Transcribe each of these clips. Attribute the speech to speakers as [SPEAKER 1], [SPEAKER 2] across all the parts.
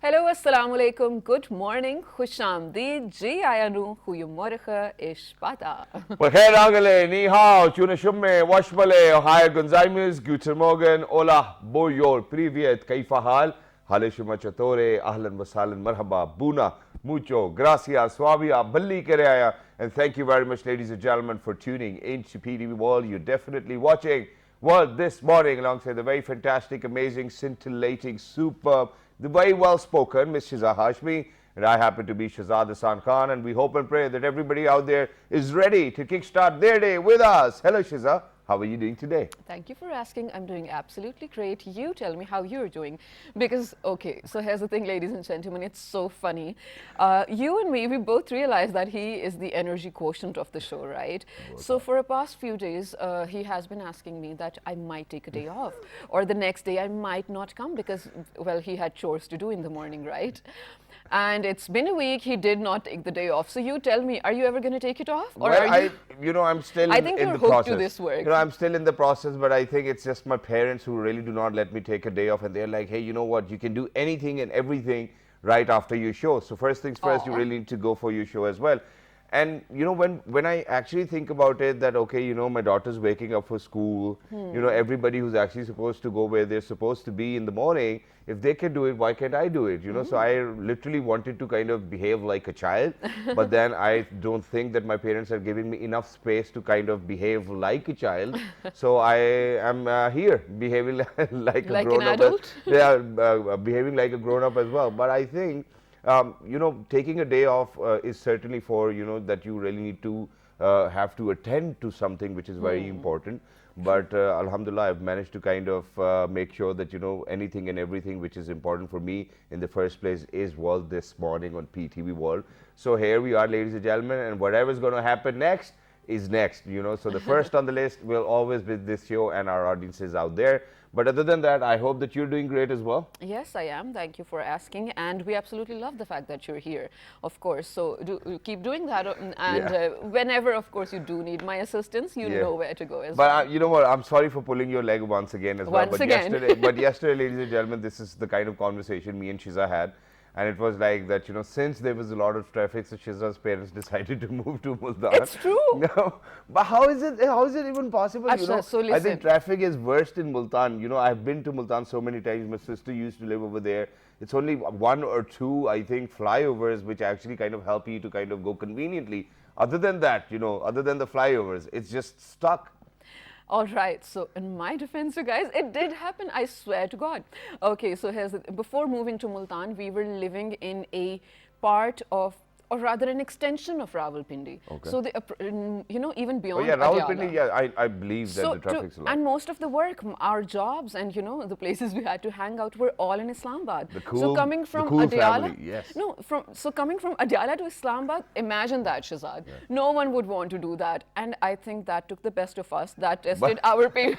[SPEAKER 1] Hello, assalamu alaikum, good morning, khushamdeed, ji ayanu, goedemorgen, ishbata.
[SPEAKER 2] Bakher Angele, Ni Hao, Tuna Shumme, Washmale, Ohio Gonzaimus, Guten Morgen, Hola, Boyol, Privyet, Kaifa Hal, Haleshuma Chatore, Ahlan Wasalan, Marhaba, Buna, Mucho, Gracias, Swabia, Balli Kereaya, and thank you very much, ladies and gentlemen, for tuning into PTV World. You're definitely watching World this morning alongside the very fantastic, amazing, scintillating, superb, the very well spoken Miss Shiza Hashmi. And I happen to be Shahzad Hassan Khan, and we hope and pray that everybody out there is ready to kickstart their day with us. Hello, Shiza. How are you doing today?
[SPEAKER 1] Thank you for asking. I'm doing absolutely great. You tell me how you're doing. Because, okay, so here's the thing, ladies and gentlemen, it's so funny. You and me, we both realize that he is the energy quotient of the show, right? So for the past few days, he has been asking me that I might take a day off, or the next day I might not come because, well, he had chores to do in the morning, right? And it's been a week, he did not take the day off. So you tell me, are you ever going to take it off? Or
[SPEAKER 2] Well,
[SPEAKER 1] are you...
[SPEAKER 2] I'm still
[SPEAKER 1] I think
[SPEAKER 2] in
[SPEAKER 1] you're
[SPEAKER 2] the
[SPEAKER 1] hooked
[SPEAKER 2] process.
[SPEAKER 1] to this work.
[SPEAKER 2] I'm still in the process, but I think it's just my parents who really do not let me take a day off, and they're like, hey, you know what, you can do anything and everything right after your show. So first things first, you really need to go for your show as well. And when I actually think about it, that okay, my daughter's waking up for school, everybody who's actually supposed to go where they're supposed to be in the morning, if they can do it, why can't I do it? So I literally wanted to kind of behave like a child, but then I don't think that my parents are giving me enough space to kind of behave like a child. So I am here behaving like a grown up.
[SPEAKER 1] An adult?
[SPEAKER 2] Yeah, behaving like a grown up as well. But I think taking a day off is certainly for, that you really need to have to attend to something which is very important. But Alhamdulillah, I've managed to kind of make sure that, anything and everything which is important for me in the first place is World this morning on PTV World. So here we are, ladies and gentlemen, and whatever's going to happen next is next, So the first on the list will always be this show and our audiences out there. But other than that, I hope that you're doing great as well.
[SPEAKER 1] Yes, I am. Thank you for asking. And we absolutely love the fact that you're here, of course. So keep doing that. And whenever, of course, you do need my assistance, you know where to go as well.
[SPEAKER 2] But you know what? I'm sorry for pulling your leg once again as well.
[SPEAKER 1] Once again.
[SPEAKER 2] But yesterday, ladies and gentlemen, this is the kind of conversation me and Shiza had. And it was like that, since there was a lot of traffic, so Shiza's parents decided to move to Multan.
[SPEAKER 1] It's true.
[SPEAKER 2] No, but how is it even possible?
[SPEAKER 1] Achha, so listen.
[SPEAKER 2] I think traffic is worst in Multan. I've been to Multan so many times. My sister used to live over there. It's only one or two, I think, flyovers which actually kind of help you to kind of go conveniently. Other than that, other than the flyovers, it's just stuck.
[SPEAKER 1] All right, so in my defense, you guys, it did happen, I swear to God. Okay, so before moving to Multan, we were living in a part of, or rather an extension of Rawalpindi.
[SPEAKER 2] Okay.
[SPEAKER 1] So, even beyond
[SPEAKER 2] Rawalpindi, I believe that the traffic's a lot.
[SPEAKER 1] And most of the work, our jobs and, the places we had to hang out were all in Islamabad.
[SPEAKER 2] So
[SPEAKER 1] coming from
[SPEAKER 2] Adiala, yes.
[SPEAKER 1] Coming from Adiala to Islamabad, imagine that, Shahzad. Yeah. No one would want to do that. And I think that took the best of us. That tested our patience.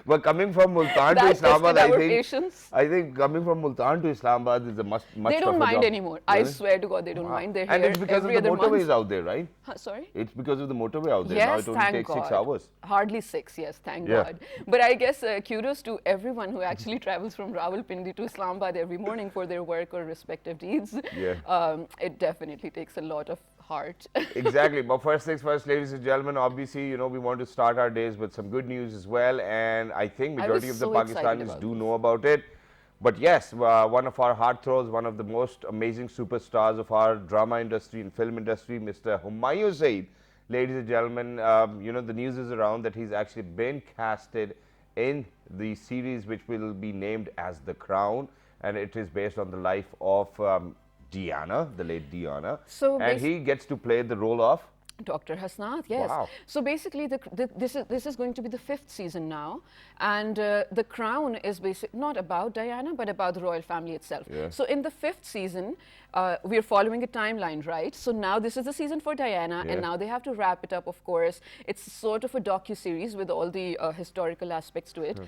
[SPEAKER 2] But coming from Multan to Islamabad,
[SPEAKER 1] I
[SPEAKER 2] think coming from Multan to Islamabad is a much
[SPEAKER 1] They don't mind
[SPEAKER 2] job.
[SPEAKER 1] anymore. Really? I swear to God, they don't mind. They're here.
[SPEAKER 2] And it's because of the motorways out there, right?
[SPEAKER 1] Sorry?
[SPEAKER 2] It's because of the motorway out there.
[SPEAKER 1] Yes,
[SPEAKER 2] now it only takes 6 hours.
[SPEAKER 1] Hardly 6, yes, thank God. But I guess kudos to everyone who actually travels from Rawalpindi to Islamabad every morning for their work or respective deeds.
[SPEAKER 2] Yeah.
[SPEAKER 1] It definitely takes a lot of heart.
[SPEAKER 2] Exactly. But first things first, ladies and gentlemen, obviously, we want to start our days with some good news as well. And I think majority of the Pakistanis do know about it. But yes, one of our heartthrobs, one of the most amazing superstars of our drama industry and film industry, Mr. Humayun Saeed. Ladies and gentlemen, the news is around that he's actually been casted in the series which will be named as The Crown. And it is based on the life of Diana, the late Diana. And he gets to play the role of
[SPEAKER 1] Dr. Hasnaat, yes.
[SPEAKER 2] Wow.
[SPEAKER 1] So basically, this is going to be the 5th season now, and The Crown is not about Diana, but about the royal family itself.
[SPEAKER 2] Yeah.
[SPEAKER 1] So in the 5th season, we're following a timeline, right? So now this is the season for Diana, and now they have to wrap it up, of course. It's sort of a docu-series with all the historical aspects to it.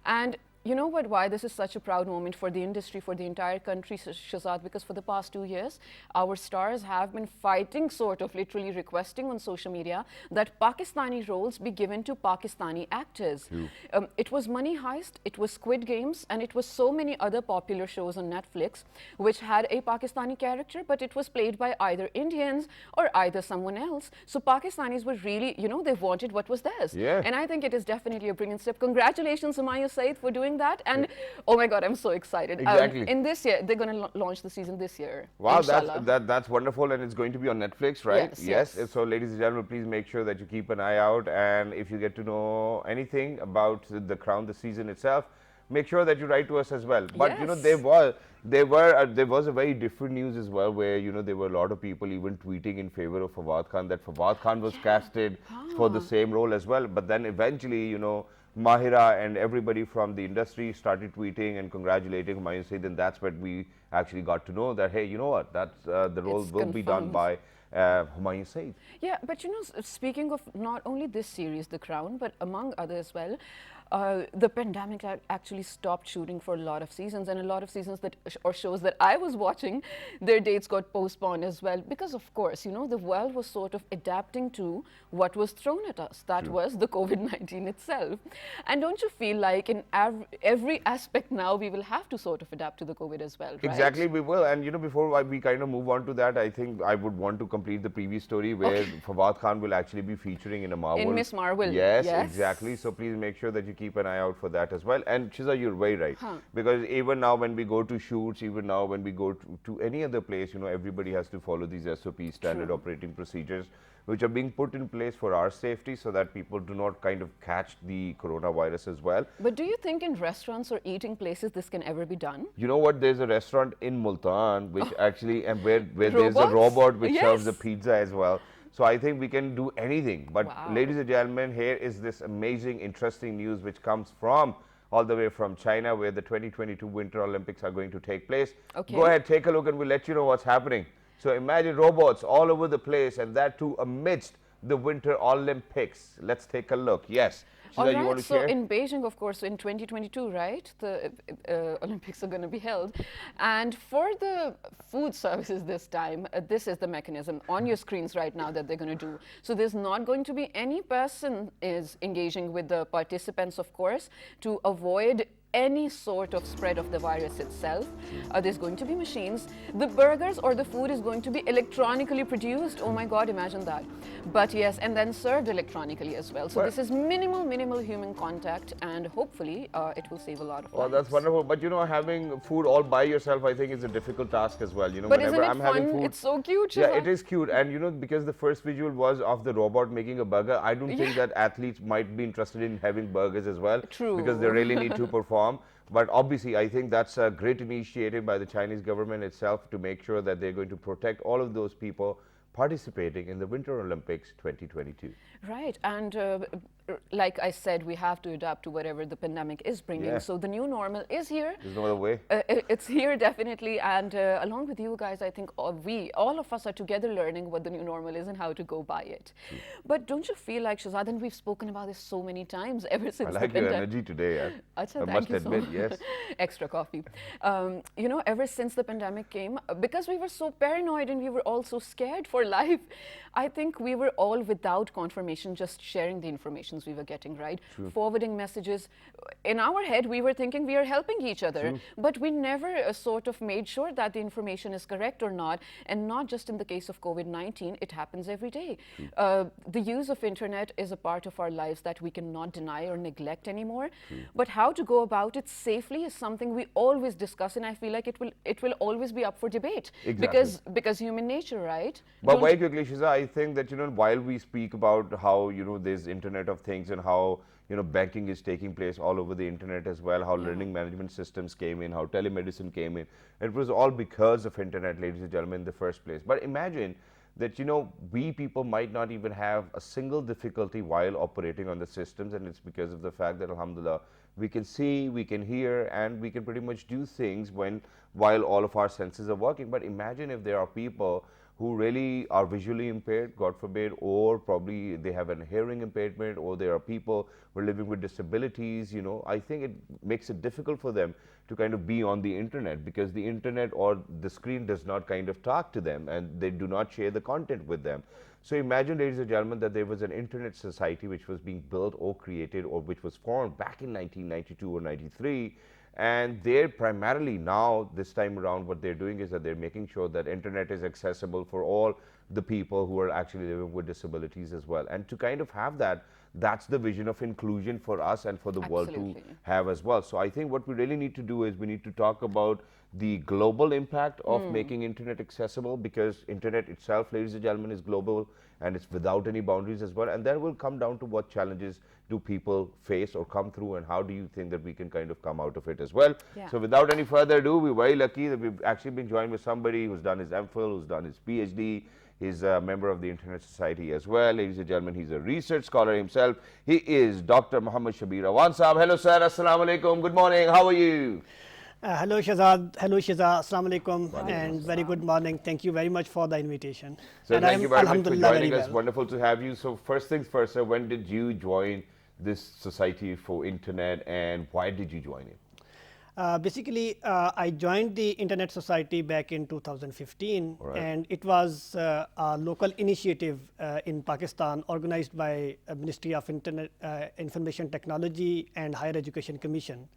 [SPEAKER 1] And you know what, why this is such a proud moment for the industry, for the entire country, Shazad? Because for the past 2 years, our stars have been fighting, sort of literally requesting on social media that Pakistani roles be given to Pakistani actors.
[SPEAKER 2] True.
[SPEAKER 1] It was Money Heist, it was Squid Games, and it was so many other popular shows on Netflix which had a Pakistani character, but it was played by either Indians or either someone else. So Pakistanis were really, they wanted what was theirs.
[SPEAKER 2] Yeah.
[SPEAKER 1] And I think it is definitely a brilliant step. Congratulations, Humayun Saeed, for doing that. And oh my God, I'm so excited.
[SPEAKER 2] Exactly.
[SPEAKER 1] In this year, they're going to launch the season this year.
[SPEAKER 2] Wow,
[SPEAKER 1] Inshallah.
[SPEAKER 2] that's wonderful, and it's going to be on Netflix, right?
[SPEAKER 1] Yes.
[SPEAKER 2] So, ladies and gentlemen, please make sure that you keep an eye out, and if you get to know anything about The Crown, the season itself, make sure that you write to us as well. But
[SPEAKER 1] Yes.
[SPEAKER 2] there was a very different news as well, where there were a lot of people even tweeting in favor of Fawad Khan, that Fawad Khan was casted for the same role as well. But then eventually, Mahira and everybody from the industry started tweeting and congratulating Humayun Saeed, and that's when we actually got to know that, hey, you know what, that's the role
[SPEAKER 1] It's
[SPEAKER 2] will be done by Humayun Saeed.
[SPEAKER 1] Yeah, but speaking of not only this series, The Crown, but among others as well, the pandemic actually stopped shooting for a lot of seasons, and a lot of seasons or shows that I was watching, their dates got postponed as well, because of course, the world was sort of adapting to what was thrown at us. That was the COVID-19 itself. And don't you feel like in every aspect now we will have to sort of adapt to the COVID as well, right?
[SPEAKER 2] Exactly, we will. And before we kind of move on to that, I think I would want to complete the previous story where Fawad Khan will actually be featuring in a Marvel.
[SPEAKER 1] In Miss Marvel.
[SPEAKER 2] Yes, exactly. So please make sure that you keep an eye out for that as well. And Shiza, you're very right. Because even now when we go to shoots, even now when we go to any other place, everybody has to follow these SOPs, standard operating procedures, which are being put in place for our safety so that people do not kind of catch the coronavirus as well.
[SPEAKER 1] But do you think in restaurants or eating places this can ever be done?
[SPEAKER 2] You know what? There's a restaurant in Multan which actually, and where there's a robot which serves the pizza as well. So I think we can do anything. But ladies and gentlemen, here is this amazing, interesting news which comes from all the way from China, where the 2022 Winter Olympics are going to take place. Go ahead, take a look, and we'll let you know what's happening. So imagine robots all over the place, and that too amidst the Winter Olympics. Let's take a look. Yes.
[SPEAKER 1] All right,
[SPEAKER 2] you want to
[SPEAKER 1] so
[SPEAKER 2] share?
[SPEAKER 1] in Beijing, of course, in 2022, right, the Olympics are going to be held. And for the food services this time, this is the mechanism on your screens right now that they're going to do. So there's not going to be any person is engaging with the participants, of course, to avoid any sort of spread of the virus itself. There's going to be machines. The burgers or the food is going to be electronically produced. Oh my God, imagine that. But yes, and then served electronically as well. So this is minimal human contact, and hopefully it will save a lot of lives.
[SPEAKER 2] Oh, that's wonderful. But having food all by yourself, I think, is a difficult task as well.
[SPEAKER 1] But
[SPEAKER 2] whenever
[SPEAKER 1] isn't it
[SPEAKER 2] I'm
[SPEAKER 1] fun?
[SPEAKER 2] having food,
[SPEAKER 1] It's so cute.
[SPEAKER 2] yeah, it is cute. And because the first visual was of the robot making a burger, I don't think that athletes might be interested in having burgers as well.
[SPEAKER 1] True.
[SPEAKER 2] Because they really need to perform. But obviously, I think that's a great initiative by the Chinese government itself to make sure that they're going to protect all of those people participating in the Winter Olympics 2022.
[SPEAKER 1] Right, and like I said, we have to adapt to whatever the pandemic is bringing. So the new normal is here.
[SPEAKER 2] There's no other way.
[SPEAKER 1] It's here definitely, and along with you guys, I think all of us are together learning what the new normal is and how to go by it. But don't you feel like, Shazad, and we've spoken about this so many times ever since
[SPEAKER 2] I like your energy today, yeah.
[SPEAKER 1] Achha,
[SPEAKER 2] I must admit, yes.
[SPEAKER 1] Extra coffee. Ever since the pandemic came, because we were so paranoid and we were all so scared for life, I think we were all without confirmation, just sharing the informations we were getting, right? Forwarding messages. In our head, we were thinking we are helping each other, but we never sort of made sure that the information is correct or not. And not just in the case of COVID-19, it happens every day. The use of internet is a part of our lives that we cannot deny or neglect anymore. But how to go about it safely is something we always discuss, and I feel like it will always be up for debate.
[SPEAKER 2] Exactly.
[SPEAKER 1] Because human nature, right?
[SPEAKER 2] But very quickly, Shiza, I think that, while we speak about how, there's Internet of Things and how, banking is taking place all over the internet as well, how learning management systems came in, how telemedicine came in. It was all because of internet, ladies and gentlemen, in the first place. But imagine that, we people might not even have a single difficulty while operating on the systems, and it's because of the fact that, alhamdulillah, we can see, we can hear, and we can pretty much do things while all of our senses are working. But imagine if there are people who really are visually impaired, God forbid, or probably they have a hearing impairment, or there are people who are living with disabilities, you know, I think it makes it difficult for them to kind of be on the internet, because the internet or the screen does not kind of talk to them, and they do not share the content with them. So imagine, ladies and gentlemen, that there was an internet society which was being built or created, or which was formed back in 1992 or 93, and they're primarily now, this time around, what they're doing is that they're making sure that internet is accessible for all the people who are actually living with disabilities as well. And to kind of have that, that's the vision of inclusion for us and for the world to have as well. So I think what we really need to do is we need to talk about the global impact of making internet accessible, because internet itself, ladies and gentlemen, is global and it's without any boundaries as well. And then we'll come down to what challenges do people face or come through, and how do you think that we can kind of come out of it as well. So without any further ado, we're very lucky that we've actually been joined with somebody who's done his MPhil, who's done his PhD. He's a member of the Internet Society as well. Ladies and gentlemen, he's a research scholar himself. He is Dr. Muhammad Shabir Awan Saab. Hello, sir. Assalamu alaikum. Good morning. How are you?
[SPEAKER 3] Hello, Shazad. Hello, Shiza. Assalamu alaikum. And very good morning. Thank you very much for the invitation.
[SPEAKER 2] So
[SPEAKER 3] and
[SPEAKER 2] thank you very much for joining us.
[SPEAKER 3] Well.
[SPEAKER 2] Wonderful to have you. So first things first, sir, when did you join this Society for Internet, and why did you join it?
[SPEAKER 3] Basically, I joined the Internet Society back in 2015, and it was a local initiative in Pakistan organized by Ministry of Internet Information Technology and Higher Education Commission.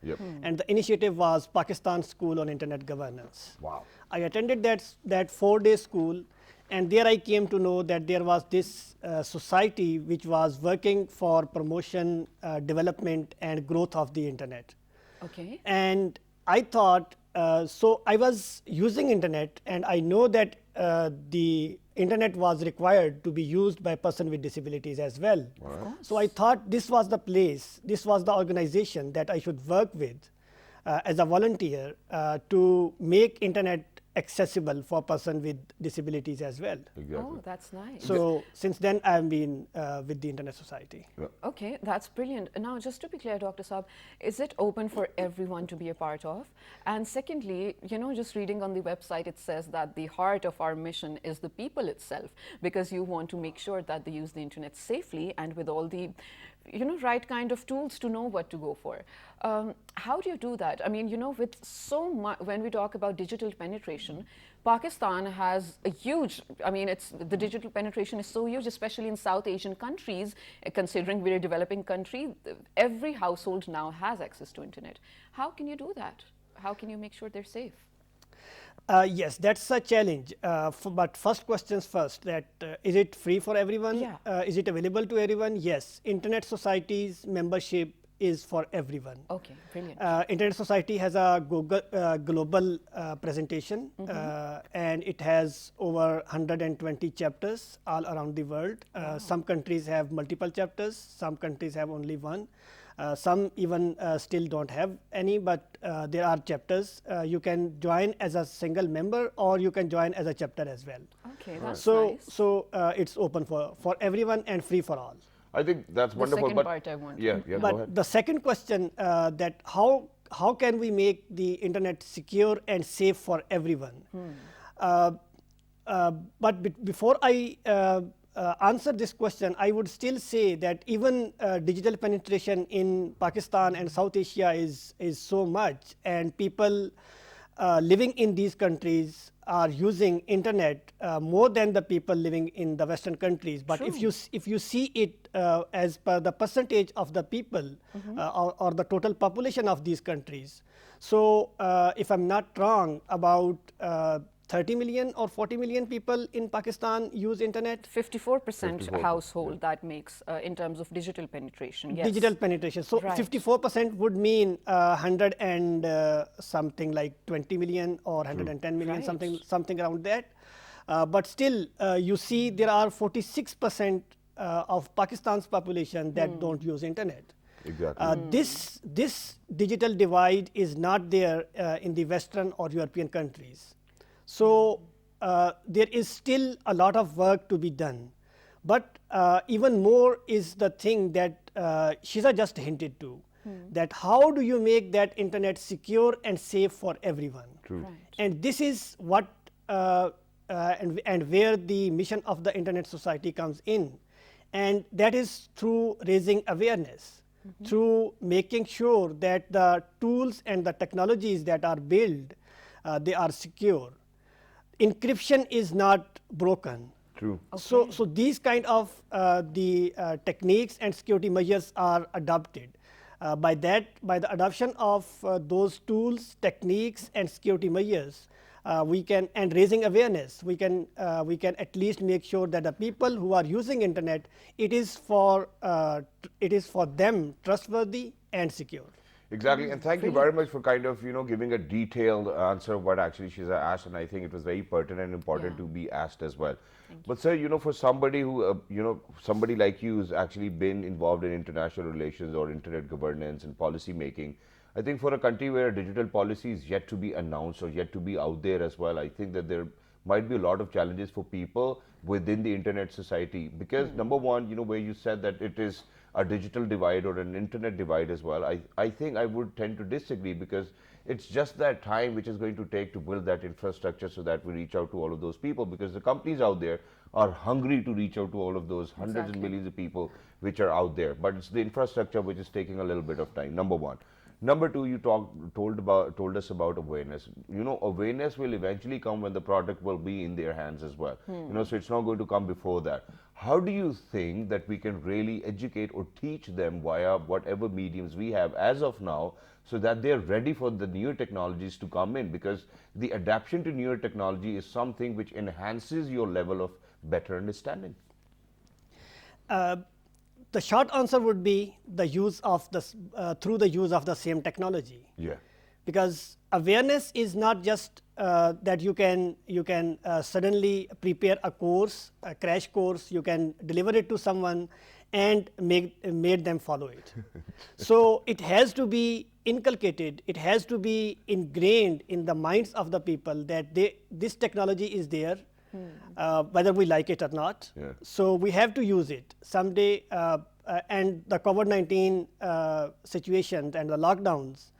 [SPEAKER 3] And the initiative was Pakistan School on Internet Governance.
[SPEAKER 2] Wow.
[SPEAKER 3] I attended that 4-day school, and there I came to know that there was this society which was working for promotion, development and growth of the internet.
[SPEAKER 1] Okay.
[SPEAKER 3] And I thought, so I was using internet, and I know that the internet was required to be used by person with disabilities as well. So I thought this was the place, this was the organization that I should work with as a volunteer to make internet accessible for person with disabilities as well.
[SPEAKER 1] Oh, that's nice.
[SPEAKER 3] So since then I've been with the Internet Society.
[SPEAKER 1] Okay, that's brilliant. Now, just to be clear, Dr. Saab, is it open for everyone to be a part of? And secondly, you know, just reading on the website, it says that the heart of our mission is the people itself, because you want to make sure that they use the internet safely and with all the, you know, right kind of tools to know what to go for. How do you do that? I mean, you know, with so much, when we talk about digital penetration, Pakistan has a huge, I mean, the digital penetration is so huge, especially in South Asian countries, considering we're a developing country, every household now has access to internet. How can you do that? How can you make sure they're safe?
[SPEAKER 3] Yes, that's a challenge. But first questions first, that is it free for everyone?
[SPEAKER 1] Yeah.
[SPEAKER 3] Is it available to everyone? Yes. Internet Society's membership is for everyone.
[SPEAKER 1] Okay, brilliant.
[SPEAKER 3] Internet Society has a global presentation, and it has over 120 chapters all around the world. Some countries have multiple chapters, some countries have only one. Some even still don't have any, but there are chapters. You can join as a single member, or you can join as a chapter as well.
[SPEAKER 1] Okay, that's
[SPEAKER 3] So,
[SPEAKER 1] nice.
[SPEAKER 3] it's open for everyone and free for all.
[SPEAKER 2] I think that's wonderful.
[SPEAKER 1] The second
[SPEAKER 2] but
[SPEAKER 1] part I want.
[SPEAKER 2] Yeah, go
[SPEAKER 3] But
[SPEAKER 2] ahead.
[SPEAKER 3] the second question, that how can we make the internet secure and safe for everyone? But before I answer this question, I would still say that even digital penetration in Pakistan and South Asia is so much, and people living in these countries are using internet more than the people living in the Western countries. But if you see it as per the percentage of the people or the total population of these countries, so if I'm not wrong, about 30 million or 40 million people in Pakistan use internet.
[SPEAKER 1] 54% household that makes in terms of digital penetration. Yes.
[SPEAKER 3] Digital penetration. So 54% would mean 100 and something like 20 million or 110 million, something around that. But still, you see there are 46% of Pakistan's population that don't use internet.
[SPEAKER 2] Exactly.
[SPEAKER 3] This digital divide is not there in the Western or European countries. So there is still a lot of work to be done. But even more is the thing that Shiza just hinted to, that how do you make that internet secure and safe for everyone?
[SPEAKER 2] True.
[SPEAKER 1] Right.
[SPEAKER 3] And this is what and where the mission of the Internet Society comes in. And that is through raising awareness, through making sure that the tools and the technologies that are built, they are secure. Encryption is not broken.
[SPEAKER 2] True.
[SPEAKER 3] So these kind of techniques and security measures are adopted. By the adoption of those tools, techniques, and security measures, we can, and raising awareness, we can at least make sure that the people who are using internet, it is for them trustworthy and secure.
[SPEAKER 2] Exactly, and thank you very much for kind of giving a detailed answer of what actually she's asked, and I think it was very pertinent and important to be asked as well. But sir, for somebody who somebody like you who's actually been involved in international relations or internet governance and policy making, I think for a country where a digital policy is yet to be announced or yet to be out there as well, I think that there might be a lot of challenges for people within the internet society, because number one, where you said that it is a digital divide or an internet divide as well, I think I would tend to disagree, because it's just that time which is going to take to build that infrastructure so that we reach out to all of those people, because the companies out there are hungry to reach out to all of those hundreds and millions of people which are out there, but it's the infrastructure which is taking a little bit of time, number one. Number two, you told us about awareness. Awareness will eventually come when the product will be in their hands as well. So it's not going to come before that. How do you think that we can really educate or teach them via whatever mediums we have as of now, so that they're ready for the newer technologies to come in? Because the adaptation to newer technology is something which enhances your level of better understanding.
[SPEAKER 3] The short answer would be the use of through the use of the same technology.
[SPEAKER 2] Yeah.
[SPEAKER 3] Because awareness is not just that you can suddenly prepare a course, a crash course, you can deliver it to someone and made them follow it. So it has to be inculcated, it has to be ingrained in the minds of the people that this technology is there, whether we like it or not.
[SPEAKER 2] Yeah.
[SPEAKER 3] So we have to use it someday. And the COVID-19 situations and the lockdowns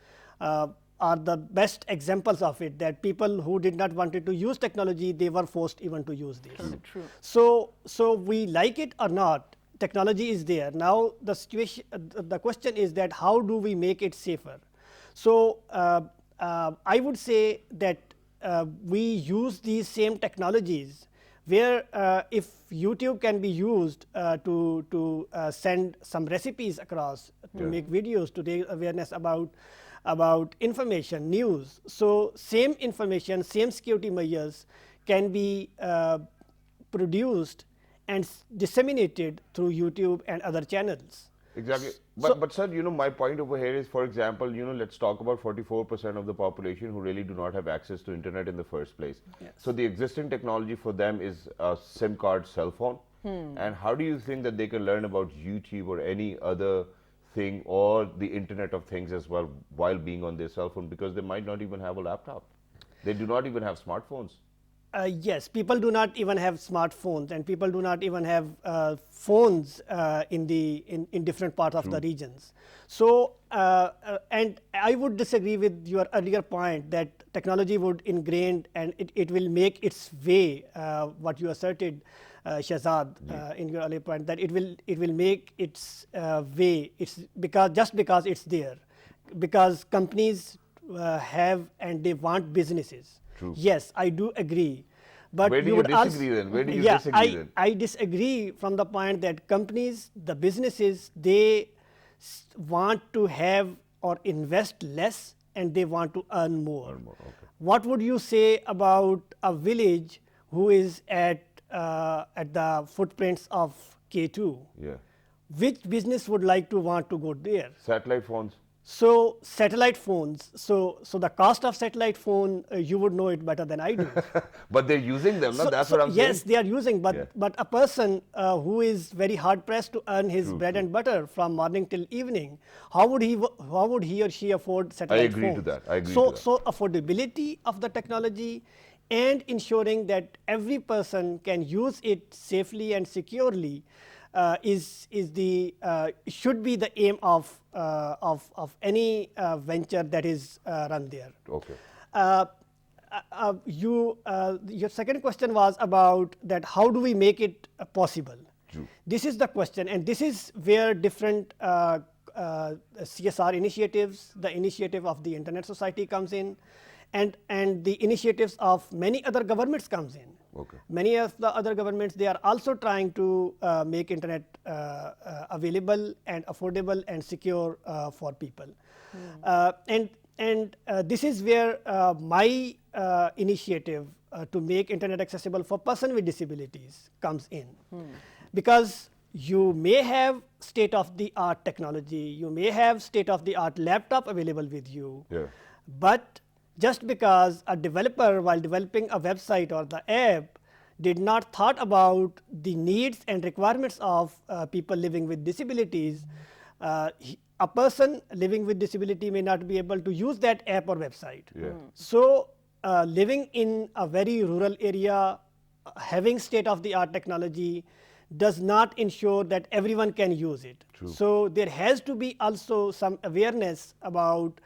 [SPEAKER 3] are the best examples of it, that people who did not wanted to use technology, they were forced even to use this.
[SPEAKER 1] True.
[SPEAKER 3] So we like it or not, technology is there. Now the question is that how do we make it safer? So I would say that we use these same technologies where if YouTube can be used to send some recipes across, to make videos, to raise awareness about information, news. So same information, same security measures can be produced and disseminated through YouTube and other channels.
[SPEAKER 2] Exactly. But sir, my point over here is, for example, let's talk about 44% of the population who really do not have access to internet in the first place.
[SPEAKER 3] Yes.
[SPEAKER 2] So the existing technology for them is a SIM card cell phone. And how do you think that they can learn about YouTube or any other thing, or the Internet of Things as well, while being on their cell phone? Because they might not even have a laptop. They do not even have smartphones.
[SPEAKER 3] Yes, people do not even have smartphones, and people do not even have phones in different parts of the regions. So, and I would disagree with your earlier point that technology would ingrain and it will make its way. What you asserted, Shahzad, in your earlier point, that it will make its way. It's because it's there, because companies have and they want businesses.
[SPEAKER 2] True.
[SPEAKER 3] Yes, I do agree. But
[SPEAKER 2] where do you disagree then? Where do you disagree then?
[SPEAKER 3] I disagree from the point that companies, the businesses, they want to have or invest less and they want to earn more.
[SPEAKER 2] Okay.
[SPEAKER 3] What would you say about a village who is at the footprints of K2?
[SPEAKER 2] Yeah.
[SPEAKER 3] Which business would like to want to go there?
[SPEAKER 2] Satellite phones.
[SPEAKER 3] So satellite phones. So the cost of satellite phone, you would know it better than I do.
[SPEAKER 2] But they're using them, no? That's what I'm saying.
[SPEAKER 3] Yes, they are using, but a person who is very hard pressed to earn his bread and butter from morning till evening, how would he or she afford satellite phones?
[SPEAKER 2] I agree to that.
[SPEAKER 3] So affordability of the technology and ensuring that every person can use it safely and securely should be the aim of any venture that is run there.
[SPEAKER 2] Okay.
[SPEAKER 3] your second question was about that how do we make it possible?
[SPEAKER 2] True.
[SPEAKER 3] This is the question, and this is where different CSR initiatives, the initiative of the Internet Society comes in, and the initiatives of many other governments comes in.
[SPEAKER 2] Okay.
[SPEAKER 3] Many of the other governments, they are also trying to make internet available and affordable and secure for people. And this is where my initiative to make internet accessible for person with disabilities comes in. Because you may have state-of-the-art technology, you may have state-of-the-art laptop available with you,
[SPEAKER 2] Yeah.
[SPEAKER 3] but just because a developer, while developing a website or the app, did not thought about the needs and requirements of people living with disabilities, a person living with disability may not be able to use that app or website.
[SPEAKER 2] Yeah.
[SPEAKER 3] So living in a very rural area, having state-of-the-art technology does not ensure that everyone can use it.
[SPEAKER 2] True.
[SPEAKER 3] So there has to be also some awareness about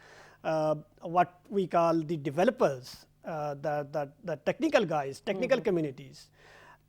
[SPEAKER 3] what we call the developers, the technical guys, technical communities,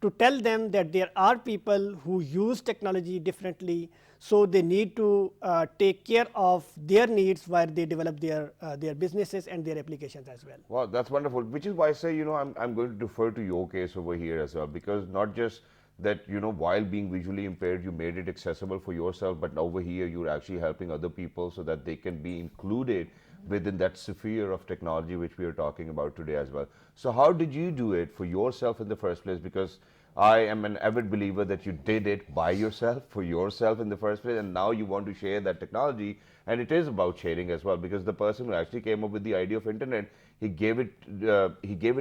[SPEAKER 3] to tell them that there are people who use technology differently, so they need to take care of their needs while they develop their businesses and their applications as well.
[SPEAKER 2] Wow, that's wonderful. Which is why I say, I'm going to defer to your case over here as well, because not just that, while being visually impaired, you made it accessible for yourself, but over here you're actually helping other people so that they can be included within that sphere of technology which we are talking about today as well. So how did you do it for yourself in the first place? Because I am an avid believer that you did it by yourself, for yourself in the first place, and now you want to share that technology, and it is about sharing as well, because the person who actually came up with the idea of internet, he gave it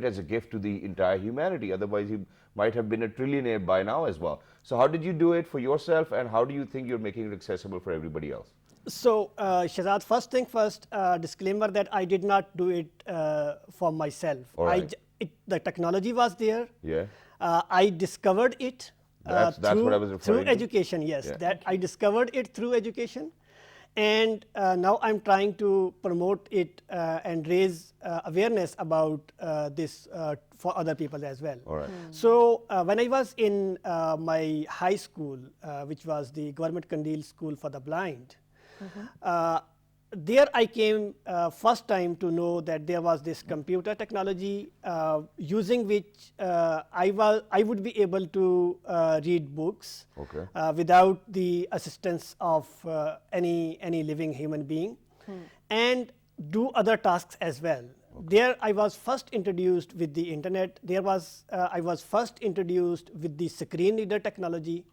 [SPEAKER 2] as a gift to the entire humanity. Otherwise, he might have been a trillionaire by now as well. So how did you do it for yourself, and how do you think you're making it accessible for everybody else?
[SPEAKER 3] So, Shahzad, first thing first, disclaimer that I did not do it for myself.
[SPEAKER 2] All right.
[SPEAKER 3] The technology was there.
[SPEAKER 2] Yeah.
[SPEAKER 3] I discovered it
[SPEAKER 2] That's what I was referring
[SPEAKER 3] through
[SPEAKER 2] to.
[SPEAKER 3] education, yes.
[SPEAKER 2] Yeah.
[SPEAKER 3] That I discovered it through education. And now I'm trying to promote it and raise awareness about this for other people as well.
[SPEAKER 2] All right.
[SPEAKER 3] So when I was in my high school, which was the Government Kandil School for the Blind, there I came first time to know that there was this computer technology using which I would be able to read books
[SPEAKER 2] Okay.
[SPEAKER 3] without the assistance of any living human being and do other tasks as well. There I was first introduced with the internet. There was I was first introduced with the screen reader technology,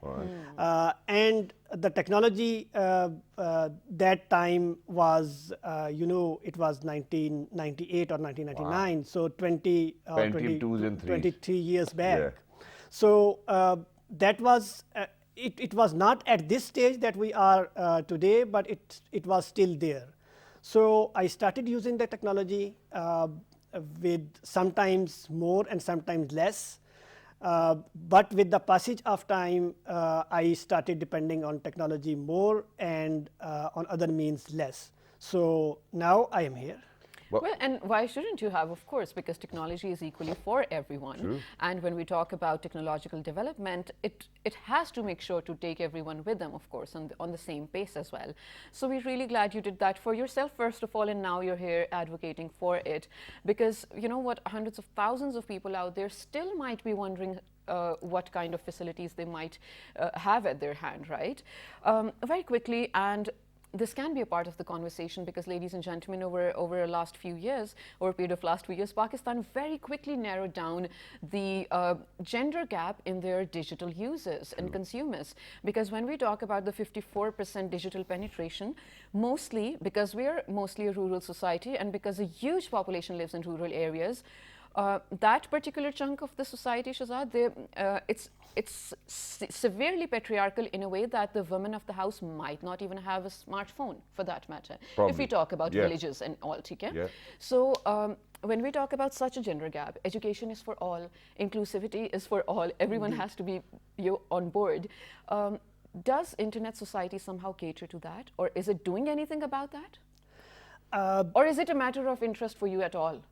[SPEAKER 3] and the technology that time was it was 1998 or 1999, so
[SPEAKER 2] 22s and 3s.
[SPEAKER 3] 23 years back.
[SPEAKER 2] Yeah.
[SPEAKER 3] So that was it was not at this stage that we are today, but it was still there. So I started using the technology with sometimes more and sometimes less. But with the passage of time, I started depending on technology more and on other means less. So now I am here.
[SPEAKER 1] Well, and why shouldn't you have, of course, because technology is equally for everyone.
[SPEAKER 2] True.
[SPEAKER 1] And when we talk about technological development, it has to make sure to take everyone with them, of course, on the same pace as well. So we're really glad you did that for yourself, first of all, and now you're here advocating for it. Because, you know what, hundreds of thousands of people out there still might be wondering what kind of facilities they might have at their hand, right? Very quickly, and this can be a part of the conversation because, ladies and gentlemen, over a last few years, over a period of last few years, Pakistan very quickly narrowed down the gender gap in their digital users and consumers. Because when we talk about the 54% digital penetration, mostly because we are mostly a rural society and because a huge population lives in rural areas, that particular chunk of the society, Shahzad, it's severely patriarchal in a way that the women of the house might not even have a smartphone, for that matter.
[SPEAKER 2] Probably.
[SPEAKER 1] If we talk about
[SPEAKER 2] Yeah.
[SPEAKER 1] villages and all, okay?
[SPEAKER 2] Yeah.
[SPEAKER 1] So when we talk about such a gender gap, education is for all, inclusivity is for all, everyone has to be on board. Does Internet Society somehow cater to that, or is it doing anything about that? Or is it a matter of interest for you at all?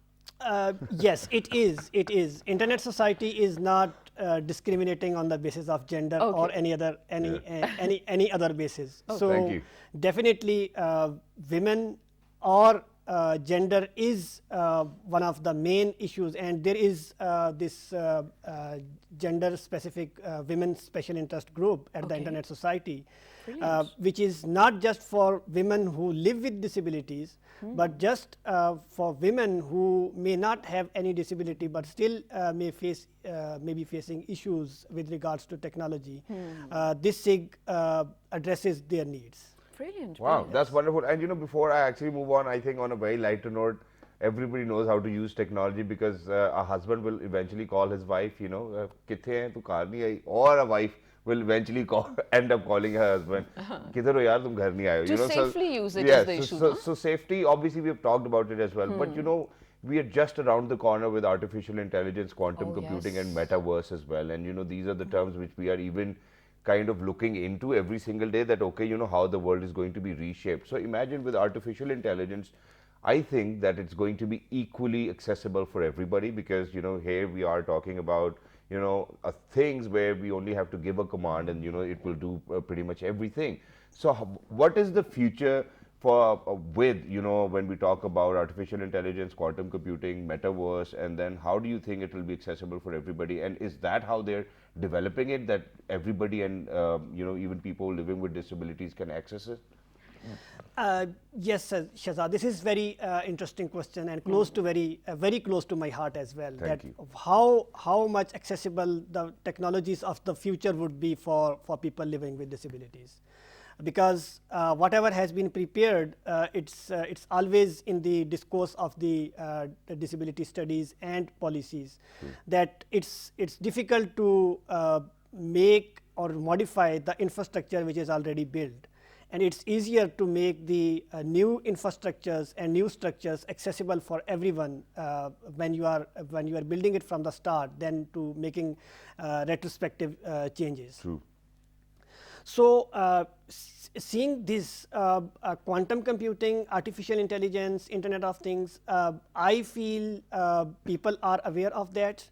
[SPEAKER 3] Yes, it is. It is. Internet society is not discriminating on the basis of gender or
[SPEAKER 1] Okay.
[SPEAKER 3] any other any other basis.
[SPEAKER 2] Thank
[SPEAKER 3] So
[SPEAKER 2] you.
[SPEAKER 3] definitely, women or gender is one of the main issues, and there is this gender specific women special interest group at the
[SPEAKER 1] Okay.
[SPEAKER 3] Internet Society,
[SPEAKER 1] Brilliant.
[SPEAKER 3] which is not just for women who live with disabilities, but just for women who may not have any disability but still may be facing issues with regards to technology. This SIG addresses their needs.
[SPEAKER 1] Brilliant.
[SPEAKER 2] Wow,
[SPEAKER 1] Brilliant.
[SPEAKER 2] that's wonderful. And you know, before I actually move on, I think on a very lighter note, everybody knows how to use technology because a husband will eventually call his wife, you know, "Kithe hain, tu ghar nahi aayi?" Or a wife will eventually call, end up calling her husband, "Kidhar ho yaar, tum ghar nahi aaye ho?"
[SPEAKER 1] To
[SPEAKER 2] You know, so
[SPEAKER 1] safely use it is
[SPEAKER 2] yes,
[SPEAKER 1] the issue,
[SPEAKER 2] so safety, obviously we have talked about it as well, but you know, we are just around the corner with artificial intelligence, quantum
[SPEAKER 1] Oh,
[SPEAKER 2] computing, and
[SPEAKER 1] yes.
[SPEAKER 2] metaverse as well. And you know, these are the terms which we are even kind of looking into every single day, that okay, you know, how the world is going to be reshaped. So imagine with artificial intelligence, I think that it's going to be equally accessible for everybody, because you know, here we are talking about, you know, things where we only have to give a command and you know, it will do pretty much everything. So what is the future for with, you know, when we talk about artificial intelligence, quantum computing, metaverse, and then how do you think it will be accessible for everybody? And is that how they're developing it, that everybody and you know, even people living with disabilities can access it?
[SPEAKER 3] Yes, Shazad, this is very interesting question and close to very close to my heart as well.
[SPEAKER 2] Thank
[SPEAKER 3] That
[SPEAKER 2] you.
[SPEAKER 3] of how much accessible the technologies of the future would be for people living with disabilities, because whatever has been prepared, it's always in the discourse of the disability studies and policies, that it's difficult to make or modify the infrastructure which is already built, and it's easier to make the new infrastructures and new structures accessible for everyone when you are building it from the start than to making retrospective changes.
[SPEAKER 2] True.
[SPEAKER 3] So, seeing this quantum computing, artificial intelligence, Internet of Things, I feel people are aware of that.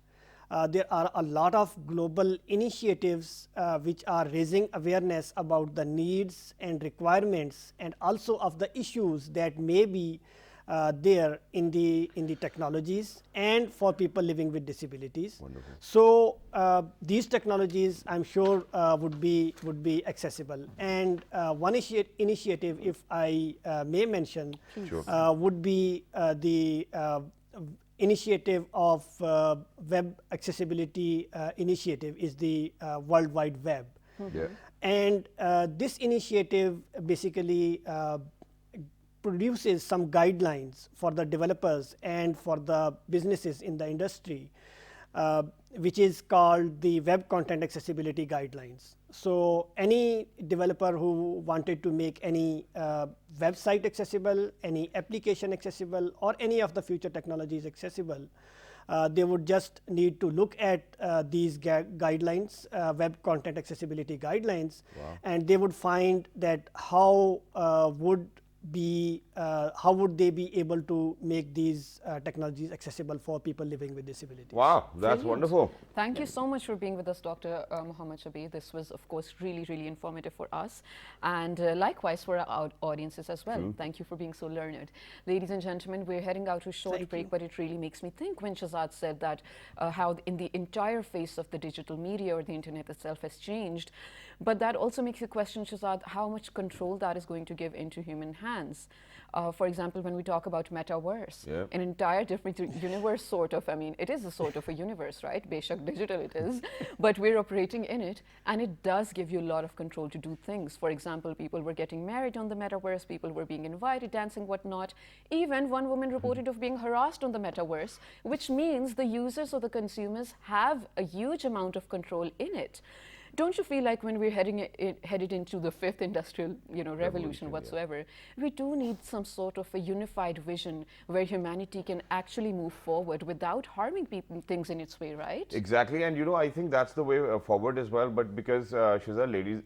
[SPEAKER 3] There are a lot of global initiatives which are raising awareness about the needs and requirements, and also of the issues that may be there in the technologies and for people living with disabilities.
[SPEAKER 2] Wonderful.
[SPEAKER 3] So these technologies, I'm sure, would be accessible. And one initiative, if I may mention,
[SPEAKER 2] Sure.
[SPEAKER 3] would be the initiative of Web Accessibility Initiative, is the World Wide Web.
[SPEAKER 2] Yeah.
[SPEAKER 3] And this initiative basically produces some guidelines for the developers and for the businesses in the industry, which is called the Web Content Accessibility Guidelines. So any developer who wanted to make any website accessible, any application accessible, or any of the future technologies accessible, they would just need to look at these guidelines, Web Content Accessibility Guidelines, and they would find that how would they be able to make these technologies accessible for people living with disabilities.
[SPEAKER 2] Wow, that's
[SPEAKER 1] Brilliant.
[SPEAKER 2] wonderful.
[SPEAKER 1] Thank you so much for being with us, Dr. Muhammad Shabir. This was, of course, really, really informative for us, and likewise for our audiences as well. Thank you for being so learned. Ladies and gentlemen, we're heading out to a short break, but it really makes me think when Shazad said that how in the entire face of the digital media or the internet itself has changed, but that also makes you question, Shazad, how much control that is going to give into human hands. For example, when we talk about metaverse, an entire different universe, sort of. I mean, it is a sort of a universe, right? Beshak digital it is, but we're operating in it, and it does give you a lot of control to do things. For example, people were getting married on the metaverse, people were being invited, dancing, whatnot. Even one woman reported of being harassed on the metaverse, which means the users or the consumers have a huge amount of control in it. Don't you feel like when we're headed into the fifth industrial, revolution whatsoever, we do need some sort of a unified vision where humanity can actually move forward without harming things in its way, right?
[SPEAKER 2] Exactly, and I think that's the way forward as well. But because Shiza, ladies,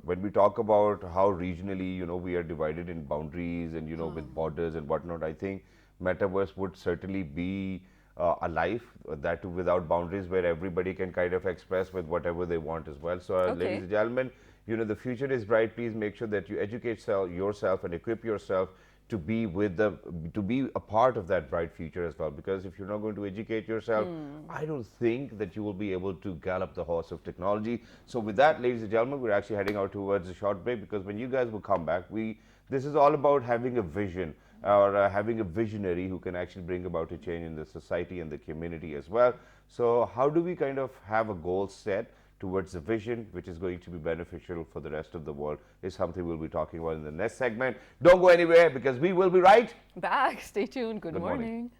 [SPEAKER 2] when we talk about how regionally, we are divided in boundaries and with borders and whatnot, I think metaverse would certainly be a life that too without boundaries, where everybody can kind of express with whatever they want as well. So, ladies
[SPEAKER 1] Okay.
[SPEAKER 2] and gentlemen, the future is bright. Please make sure that you educate yourself and equip yourself to be to be a part of that bright future as well. Because if you're not going to educate yourself, I don't think that you will be able to gallop the horse of technology. So, with that, ladies and gentlemen, we're actually heading out towards a short break, because when you guys will come back, this is all about having a vision, or having a visionary who can actually bring about a change in the society and the community as well. So, how do we kind of have a goal set towards the vision which is going to be beneficial for the rest of the world, is something we'll be talking about in the next segment. Don't go anywhere, because we will be right
[SPEAKER 1] Back. Stay tuned. Good
[SPEAKER 2] Good morning.
[SPEAKER 1] morning.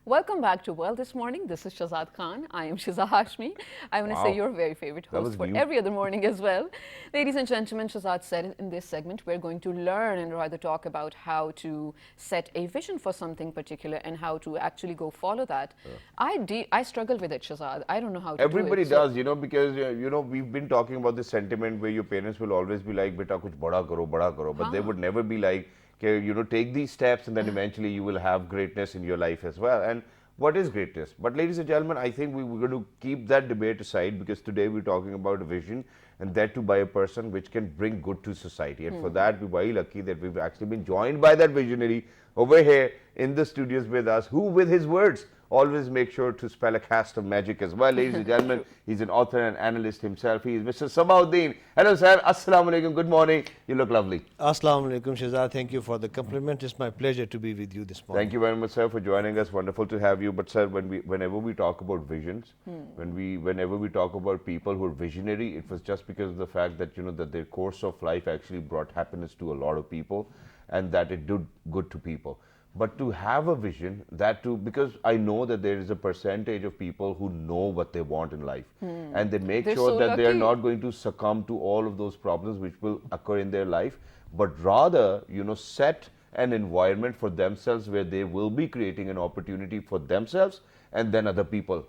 [SPEAKER 1] Welcome back to Well This Morning. This is Shazad Khan. I am Shiza Hashmi. I want to say
[SPEAKER 2] Wow,
[SPEAKER 1] your very favorite
[SPEAKER 2] that
[SPEAKER 1] host
[SPEAKER 2] was
[SPEAKER 1] for
[SPEAKER 2] new.
[SPEAKER 1] every other morning as well. Ladies and gentlemen, Shazad said in this segment, we're going to learn and rather talk about how to set a vision for something particular and how to actually go follow that. I struggle with it, Shazad. I don't know how to do
[SPEAKER 2] Everybody
[SPEAKER 1] it. So
[SPEAKER 2] does, because we've been talking about this sentiment where your parents will always be like, "Beta, kuch bada karo," but they would never be like, "Okay, take these steps, and then eventually you will have greatness in your life as well." And what is greatness? But, ladies and gentlemen, I think we're going to keep that debate aside, because today we're talking about a vision, and that too by a person which can bring good to society. And for that, we're very lucky that we've actually been joined by that visionary over here in the studios with us, who, with his words, always make sure to spell a cast of magic as well. Ladies and gentlemen, he's an author and analyst himself. He is Mr. Samauddin. Hello, sir. Assalamu alaikum. Good morning. You look lovely.
[SPEAKER 4] Assalamu alaikum, Shazad. Thank you for the compliment. It's my pleasure to be with you this morning.
[SPEAKER 2] Thank you very much, sir, for joining us. Wonderful to have you. But, sir, whenever we talk about visions, whenever we talk about people who are visionary, it was just because of the fact that that their course of life actually brought happiness to a lot of people, and that it did good to people. But to have a vision, that too, because I know that there is a percentage of people who know what they want in life, and they make
[SPEAKER 1] They're
[SPEAKER 2] sure
[SPEAKER 1] so
[SPEAKER 2] that they are
[SPEAKER 1] lucky.
[SPEAKER 2] not going to succumb to all of those problems which will occur in their life, but rather, set an environment for themselves where they will be creating an opportunity for themselves and then other people.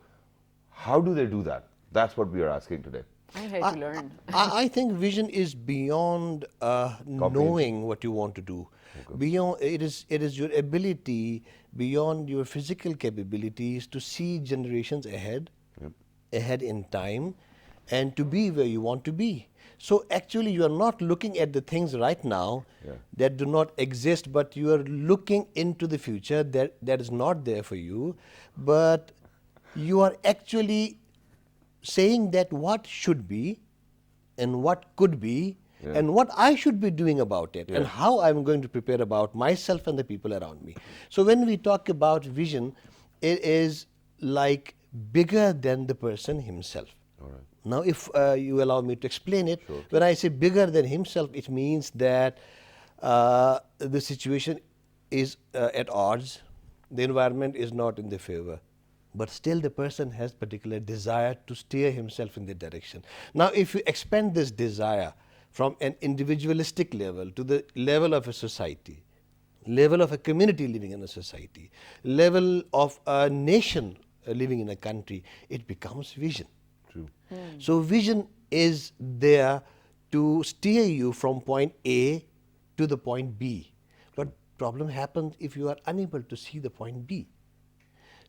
[SPEAKER 2] How do they do that? That's what we are asking today.
[SPEAKER 1] I'm here to learn.
[SPEAKER 4] I think vision is beyond knowing what you want to do. Beyond it is your ability beyond your physical capabilities to see generations ahead, ahead in time, and to be where you want to be. So actually, you are not looking at the things right now that do not exist, but you are looking into the future that is not there for you, but you are actually saying that what should be and what could be and what I should be doing about it and how I'm going to prepare about myself and the people around me. So when we talk about vision, it is like bigger than the person himself. Now, if you allow me to explain it, when I say bigger than himself, it means that the situation is at odds, the environment is not in their favor, but still the person has particular desire to steer himself in the direction. Now, if you expand this desire from an individualistic level to the level of a society, level of a community living in a society, level of a nation living in a country, it becomes vision.
[SPEAKER 2] True.
[SPEAKER 4] So vision is there to steer you from point A to the point B. But problem happens if you are unable to see the point B.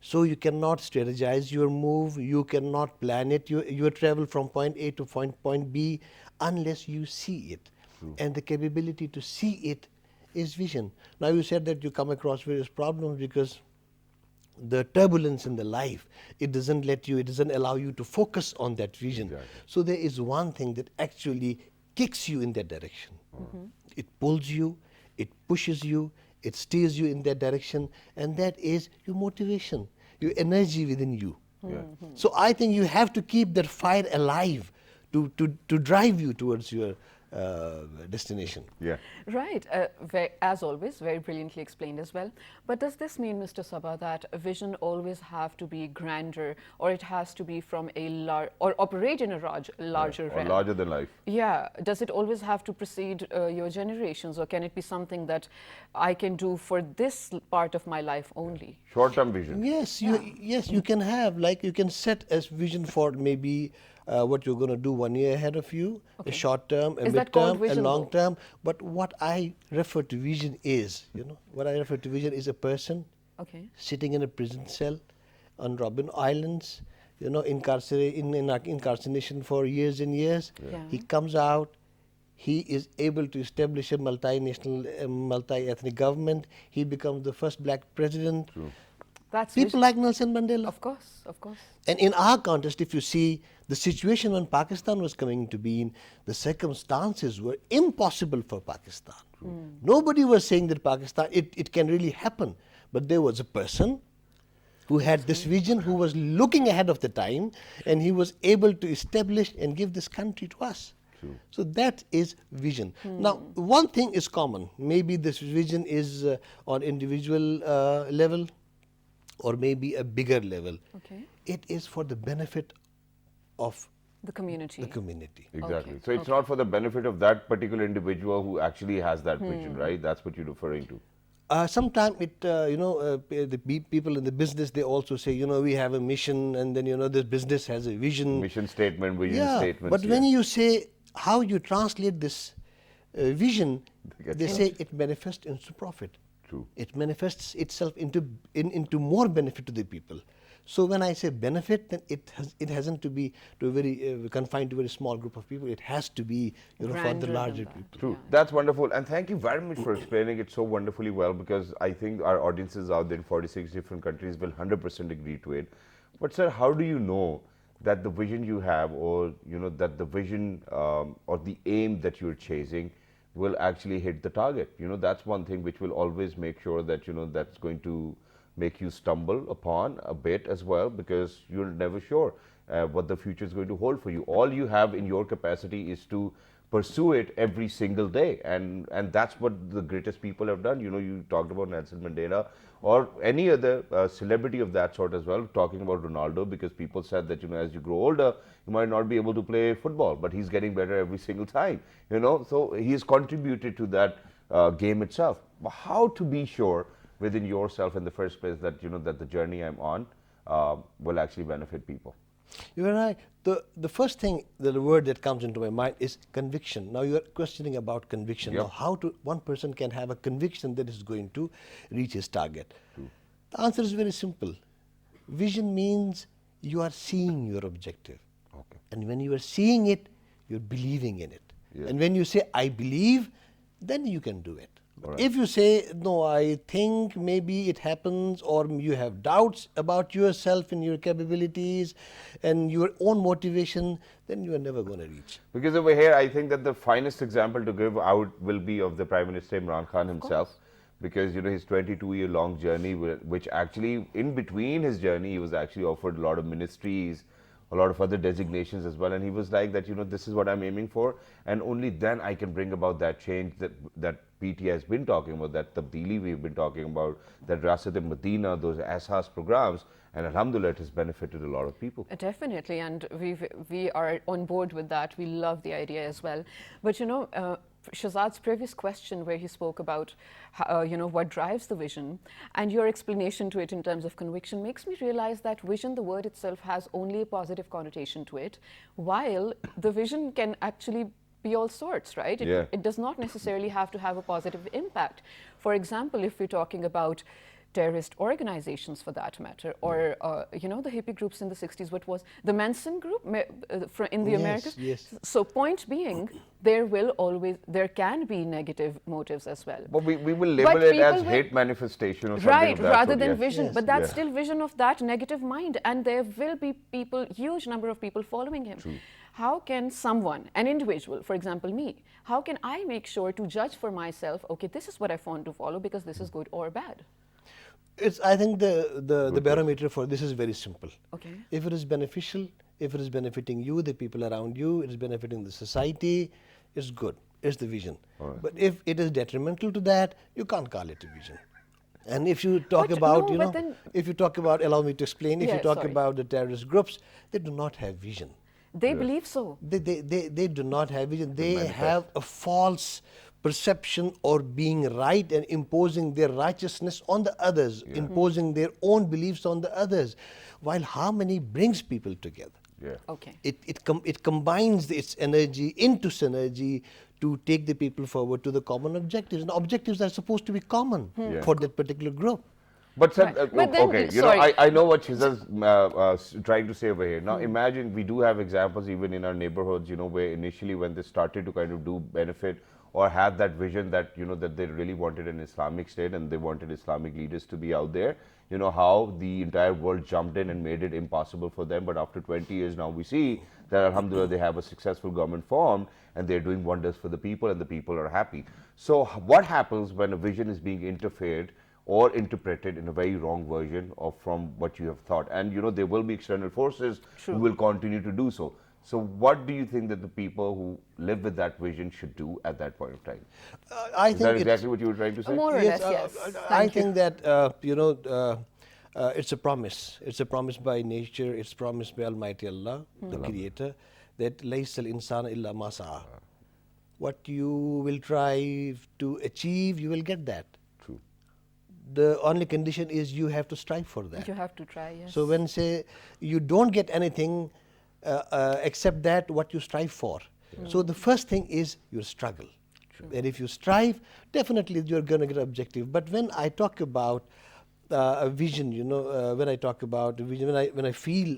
[SPEAKER 4] So you cannot strategize your move, you cannot plan it, you travel from point A to point B unless you see it. And the capability to see it is vision. Now you said that you come across various problems because the turbulence in the life, it doesn't allow you to focus on that vision.
[SPEAKER 2] Exactly.
[SPEAKER 4] So there is one thing that actually kicks you in that direction. It pulls you, it pushes you, it steers you in that direction, and that is your motivation, your energy within you. So I think you have to keep that fire alive to drive you towards your destination.
[SPEAKER 2] Yeah.
[SPEAKER 1] Right, as always, very brilliantly explained as well. But does this mean, Mr. Sabha, that a vision always have to be grander, or it has to be from a or operate in a larger
[SPEAKER 2] Or
[SPEAKER 1] realm?
[SPEAKER 2] larger than life.
[SPEAKER 1] Yeah, does it always have to precede your generations, or can it be something that I can do for this part of my life only?
[SPEAKER 2] Short-term vision.
[SPEAKER 4] Yes, you can have, like you can set a vision for maybe what you're going to do 1 year ahead of you, a short term, a
[SPEAKER 1] Is that called
[SPEAKER 4] mid-term, a
[SPEAKER 1] vision,
[SPEAKER 4] long
[SPEAKER 1] though?
[SPEAKER 4] term. But what I refer to vision is, a person
[SPEAKER 1] Okay.
[SPEAKER 4] sitting in a prison cell on Robben Islands, incarceration for years and years.
[SPEAKER 1] Yeah.
[SPEAKER 4] He comes out, he is able to establish a multinational, multi-ethnic government. He becomes the first black president.
[SPEAKER 1] That's
[SPEAKER 4] People like Nelson Mandela.
[SPEAKER 1] Of course, of course.
[SPEAKER 4] And in our context, if you see the situation when Pakistan was coming into being, the circumstances were impossible for Pakistan. Nobody was saying that Pakistan, it can really happen. But there was a person who had this vision, who was looking ahead of the time, and he was able to establish and give this country to us. So that is vision. Now, one thing is common. Maybe this vision is on individual level, or maybe a bigger level.
[SPEAKER 1] Okay.
[SPEAKER 4] It is for the benefit of
[SPEAKER 1] The community.
[SPEAKER 4] the community.
[SPEAKER 2] Exactly.
[SPEAKER 1] Okay,
[SPEAKER 2] So it's not for the benefit of that particular individual who actually has that vision, right? That's what you're referring to.
[SPEAKER 4] Sometimes people in the business, they also say, we have a mission, and then, this business has a vision.
[SPEAKER 2] Mission statement, vision
[SPEAKER 4] Yeah,
[SPEAKER 2] statements.
[SPEAKER 4] but when you say how you translate this vision, they say it manifests into profit.
[SPEAKER 2] True.
[SPEAKER 4] It manifests itself into more benefit to the people. So when I say benefit, then it hasn't to be to a very confined to a very small group of people. It has to be for
[SPEAKER 1] Grander
[SPEAKER 4] the
[SPEAKER 1] than
[SPEAKER 4] larger
[SPEAKER 1] that.
[SPEAKER 4] people.
[SPEAKER 2] True. That's wonderful. And thank you very much for explaining it so wonderfully well, because I think our audiences out there in 46 different countries will 100% agree to it. But sir, how do you know that the vision you have, or that the vision or the aim that you're chasing will actually hit the target? That's one thing which will always make sure that that's going to make you stumble upon a bit as well, because you're never sure what the future is going to hold for you. All you have in your capacity is to pursue it every single day, and that's what the greatest people have done. You talked about Nelson Mandela or any other celebrity of that sort as well, talking about Ronaldo, because people said that as you grow older you might not be able to play football, but he's getting better every single time. So he's contributed to that game itself. how to be sure within yourself in the first place that that the journey I'm on will actually benefit people.
[SPEAKER 4] You're right. The first thing, the word that comes into my mind is conviction. Now you are questioning about conviction.
[SPEAKER 2] Yep.
[SPEAKER 4] Now how one person can have a conviction that is going to reach his target? The answer is very simple. Vision means you are seeing your objective.
[SPEAKER 2] Okay.
[SPEAKER 4] And when you are seeing it, you're believing in it.
[SPEAKER 2] Yes.
[SPEAKER 4] And when you say, I believe, then you can do it.
[SPEAKER 2] All right.
[SPEAKER 4] If you say, no, I think maybe it happens, or you have doubts about yourself and your capabilities and your own motivation, then you are never going to reach.
[SPEAKER 2] Because over here, I think that the finest example to give out will be of the Prime Minister Imran Khan himself. Because his 22-year-long journey, which actually in between his journey, he was actually offered a lot of ministries, a lot of other designations as well, and he was like that, this is what I'm aiming for, and only then I can bring about that change that PT has been talking about, that Tabdeeli we've been talking about, that Rasat-e-Madina, those Asas programs, and alhamdulillah, it has benefited a lot of people.
[SPEAKER 1] Definitely, and we are on board with that. We love the idea as well. But Shahzad's previous question, where he spoke about what drives the vision, and your explanation to it in terms of conviction, makes me realize that vision, the word itself, has only a positive connotation to it, while the vision can actually be all sorts, right? It does not necessarily have to have a positive impact. For example, if we're talking about terrorist organizations, for that matter, or the hippie groups in the 60s, what was the Manson group in the Americas?
[SPEAKER 4] Yes.
[SPEAKER 1] So point being, there can be negative motives as well.
[SPEAKER 2] But we will label it as hate manifestation or something
[SPEAKER 1] right,
[SPEAKER 2] of that
[SPEAKER 1] rather
[SPEAKER 2] sort,
[SPEAKER 1] than
[SPEAKER 2] yes.
[SPEAKER 1] vision.
[SPEAKER 4] Yes.
[SPEAKER 1] But that's
[SPEAKER 2] Yeah.
[SPEAKER 1] still vision of that negative mind, and there will be people, huge number of people following him.
[SPEAKER 2] True.
[SPEAKER 1] How can someone, an individual, for example me, how can I make sure to judge for myself, okay, this is what I want to follow because this is good or bad?
[SPEAKER 4] I think the barometer for this is very simple.
[SPEAKER 1] Okay.
[SPEAKER 4] If it is beneficial, if it is benefiting you, the people around you, it is benefiting the society, it's good. It's the vision.
[SPEAKER 2] Right.
[SPEAKER 4] But if it is detrimental to that, you can't call it a vision. And if you talk
[SPEAKER 1] But
[SPEAKER 4] about,
[SPEAKER 1] no, but then-
[SPEAKER 4] if you talk about, allow me to explain, if
[SPEAKER 1] Yeah,
[SPEAKER 4] you talk
[SPEAKER 1] sorry.
[SPEAKER 4] about the terrorist groups, they do not have vision.
[SPEAKER 1] They believe so.
[SPEAKER 4] They do not have vision. They
[SPEAKER 2] manifest.
[SPEAKER 4] have a false perception or being right and imposing their righteousness on the others, imposing their own beliefs on the others, while harmony brings people together.
[SPEAKER 2] Yeah.
[SPEAKER 1] Okay.
[SPEAKER 4] It combines its energy into synergy to take the people forward to the common objectives. And objectives are supposed to be common for that particular group.
[SPEAKER 2] But sir,
[SPEAKER 1] Right. But then,
[SPEAKER 2] okay,
[SPEAKER 1] sorry.
[SPEAKER 2] I know what Shiza's trying to say over here. Now imagine we do have examples even in our neighborhoods, where initially when they started to kind of do benefit or have that vision that, that they really wanted an Islamic state and they wanted Islamic leaders to be out there, how the entire world jumped in and made it impossible for them. But after 20 years now we see that alhamdulillah they have a successful government formed and they're doing wonders for the people and the people are happy. So what happens when a vision is being interfered or interpreted in a very wrong version of from what you have thought? And there will be external forces who will continue to do so. So what do you think that the people who live with that vision should do at that point of time? Is that exactly what you were trying to say?
[SPEAKER 1] More or less, yes.
[SPEAKER 4] I think that it's a promise. It's a promise by nature. It's promised by Almighty Allah, the Creator, that لَيْسَ الْإِنسَانَ إِلَّا مَا سَعَى. What you will try to achieve, you will get that.
[SPEAKER 2] True.
[SPEAKER 4] The only condition is you have to strive for that.
[SPEAKER 1] You have to try, yes.
[SPEAKER 4] So when say you don't get anything except that what you strive for. So the first thing is your struggle. And if you strive, definitely you're going to get an objective. But when I talk about a vision, when I talk about a vision, when I feel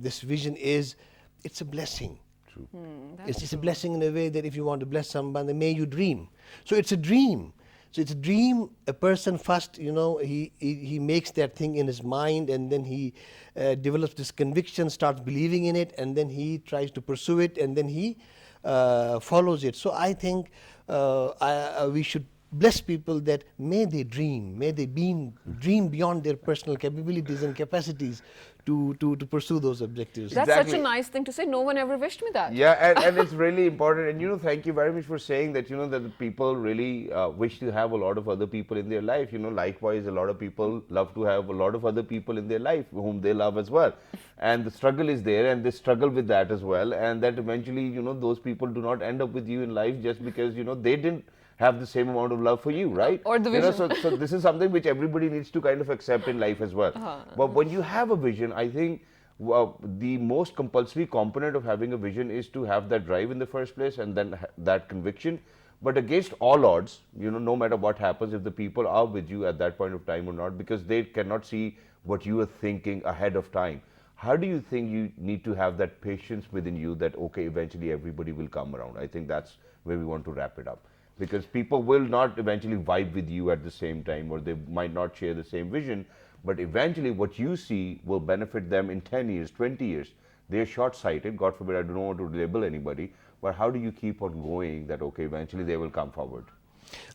[SPEAKER 4] this vision it's a blessing.
[SPEAKER 2] True.
[SPEAKER 4] It's a blessing in a way that if you want to bless somebody, may you dream. So it's a dream. So it's a dream. A person first, he makes that thing in his mind, and then he develops this conviction, starts believing in it, and then he tries to pursue it, and then he follows it. So I think we should bless people that may they dream, may they dream beyond their personal capabilities and capacities to pursue those objectives.
[SPEAKER 1] That's such
[SPEAKER 2] Exactly.
[SPEAKER 1] a nice thing to say. No one ever wished me that.
[SPEAKER 2] Yeah, and it's really important. And thank you very much for saying that, that the people really wish to have a lot of other people in their life. Likewise, a lot of people love to have a lot of other people in their life whom they love as well. And the struggle is there, and they struggle with that as well. And that eventually, those people do not end up with you in life just because, they didn't have the same amount of love for you, right?
[SPEAKER 1] Or the
[SPEAKER 2] You know,
[SPEAKER 1] vision.
[SPEAKER 2] so this is something which everybody needs to kind of accept in life as well. But when you have a vision, I think the most compulsory component of having a vision is to have that drive in the first place, and then that conviction. But against all odds, you know, no matter what happens, if the people are with you at that point of time or not, because they cannot see what you are thinking ahead of time, how do you think you need to have that patience within you that, okay, eventually everybody will come around? I think that's where we want to wrap it up. Because people will not eventually vibe with you at the same time, or they might not share the same vision, but eventually what you see will benefit them in 10 years, 20 years. They're short-sighted, God forbid, I don't want to label anybody, but how do you keep on going that, okay, eventually they will come forward?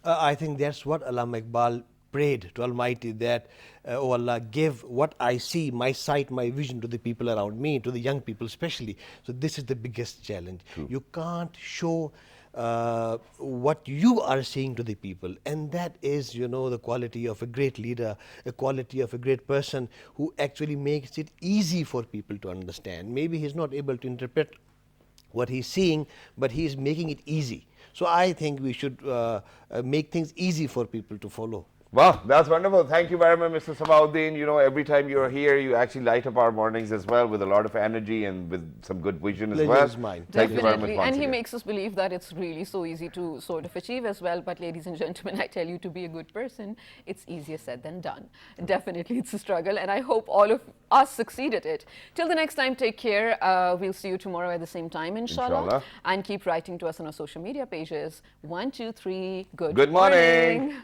[SPEAKER 4] I think that's what Allama Iqbal prayed to Almighty, that, oh Allah, give what I see, my sight, my vision to the people around me, to the young people especially. So this is the biggest challenge.
[SPEAKER 2] True.
[SPEAKER 4] You can't show what you are seeing to the people, and that is, you know, the quality of a great leader, a quality of a great person who actually makes it easy for people to understand. Maybe he's not able to interpret what he's seeing, but he's making it easy. So I think we should make things easy for people to follow.
[SPEAKER 2] Wow, that's wonderful. Thank you very much, Mr. Sabauddin. You know, every time you're here, you actually light up our mornings as well with a lot of energy and with some good vision as
[SPEAKER 4] Pleasure
[SPEAKER 2] well.
[SPEAKER 4] is mine.
[SPEAKER 2] Thank you very much
[SPEAKER 1] Definitely.
[SPEAKER 2] once
[SPEAKER 1] And he
[SPEAKER 2] again.
[SPEAKER 1] makes us believe that it's really so easy to sort of achieve as well. But ladies and gentlemen, I tell you, to be a good person, it's easier said than done. Definitely, it's a struggle. And I hope all of us succeed at it. Till the next time, take care. We'll see you tomorrow at the same time, inshallah.
[SPEAKER 2] Inshallah.
[SPEAKER 1] And keep writing to us on our social media pages. 1, 2, 3.
[SPEAKER 2] Good morning.